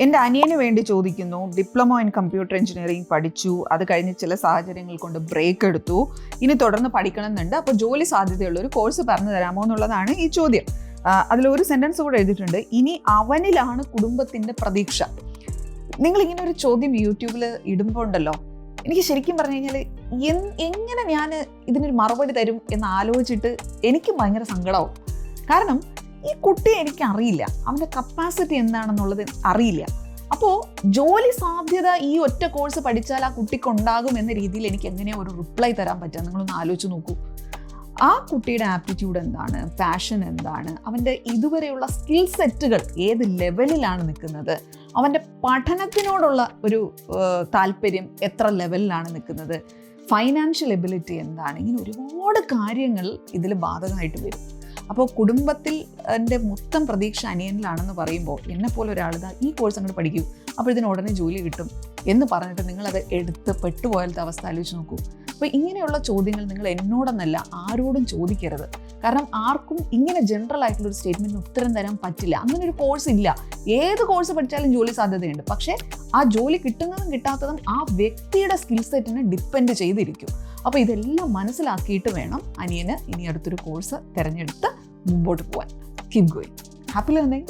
എൻ്റെ അനിയന് വേണ്ടി ചോദിക്കുന്നു, ഡിപ്ലോമ ഇൻ കമ്പ്യൂട്ടർ എഞ്ചിനീയറിംഗ് പഠിച്ചു, അത് കഴിഞ്ഞ് ചില സാഹചര്യങ്ങൾ കൊണ്ട് ബ്രേക്ക് എടുത്തു, ഇനി തുടർന്ന് പഠിക്കണം എന്നുണ്ട്, അപ്പോൾ ജോലി സാധ്യതയുള്ള ഒരു കോഴ്സ് പറഞ്ഞു തരാമോ എന്നുള്ളതാണ് ഈ ചോദ്യം. അതിലൊരു സെൻറ്റൻസ് കൂടെ എഴുതിയിട്ടുണ്ട്, ഇനി അവനിലാണ് കുടുംബത്തിൻ്റെ പ്രതീക്ഷ. നിങ്ങളിങ്ങനെ ഒരു ചോദ്യം യൂട്യൂബിൽ ഇടുമ്പോൾ ഉണ്ടല്ലോ, എനിക്ക് ശരിക്കും പറഞ്ഞു കഴിഞ്ഞാൽ എങ്ങനെ ഞാൻ ഇതിനൊരു മറുപടി തരും എന്ന് ആലോചിച്ചിട്ട് എനിക്ക് ഭയങ്കര സങ്കടമാവും. കാരണം ഈ കുട്ടിയെ എനിക്ക് അറിയില്ല, അവൻ്റെ കപ്പാസിറ്റി എന്താണെന്നുള്ളത് അറിയില്ല. അപ്പോൾ ജോലി സാധ്യത ഈ ഒറ്റ കോഴ്സ് പഠിച്ചാൽ ആ കുട്ടിക്ക് ഉണ്ടാകും എന്ന രീതിയിൽ എനിക്ക് എങ്ങനെയാണ് ഒരു റിപ്ലൈ തരാൻ പറ്റുക? നിങ്ങളൊന്ന് ആലോചിച്ച് നോക്കൂ. ആ കുട്ടിയുടെ ആപ്റ്റിറ്റ്യൂഡ് എന്താണ്, പാഷൻ എന്താണ്, അവൻ്റെ ഇതുവരെയുള്ള സ്കിൽ സെറ്റുകൾ ഏത് ലെവലിലാണ് നിൽക്കുന്നത്, അവൻ്റെ പഠനത്തിനോടുള്ള ഒരു താല്പര്യം എത്ര ലെവലിലാണ് നിൽക്കുന്നത്, ഫൈനാൻഷ്യൽ എബിലിറ്റി എന്താണ്, ഇങ്ങനെ ഒരുപാട് കാര്യങ്ങൾ ഇതിൽ ബാധകമായിട്ട് വരും. അപ്പോൾ കുടുംബത്തിൽ എൻ്റെ മൊത്തം പ്രതീക്ഷ അനിയനിലാണെന്ന് പറയുമ്പോൾ എന്നെപ്പോലെ ഒരാൾ ഈ കോഴ്സ് അങ്ങോട്ട് പഠിക്കൂ, അപ്പോൾ ഇതിന് ഉടനെ ജോലി കിട്ടും എന്ന് പറഞ്ഞിട്ട് നിങ്ങളത് എടുത്ത് പെട്ടുപോയാലത്തെ അവസ്ഥ ആലോചിച്ച് നോക്കൂ. അപ്പോൾ ഇങ്ങനെയുള്ള ചോദ്യങ്ങൾ നിങ്ങൾ എന്നോടൊന്നല്ല ആരോടും ചോദിക്കരുത്. കാരണം ആർക്കും ഇങ്ങനെ ജനറൽ ആയിട്ടുള്ളൊരു സ്റ്റേറ്റ്മെൻറ്റിന് ഉത്തരം തരാൻ പറ്റില്ല. അങ്ങനെ ഒരു കോഴ്സ് ഇല്ല. ഏത് കോഴ്സ് പഠിച്ചാലും ജോലി സാധ്യതയുണ്ട്. പക്ഷേ ആ ജോലി കിട്ടുന്നതും കിട്ടാത്തതും ആ വ്യക്തിയുടെ സ്കിൽ സെറ്റിനെ ഡിപ്പെൻഡ് ചെയ്തിരിക്കും. അപ്പോൾ ഇതെല്ലാം മനസ്സിലാക്കിയിട്ട് വേണം അനിയന് ഇനി അടുത്തൊരു കോഴ്സ് തിരഞ്ഞെടുത്ത് മുമ്പോട്ട് പോകാൻ. Keep going. Happy learning.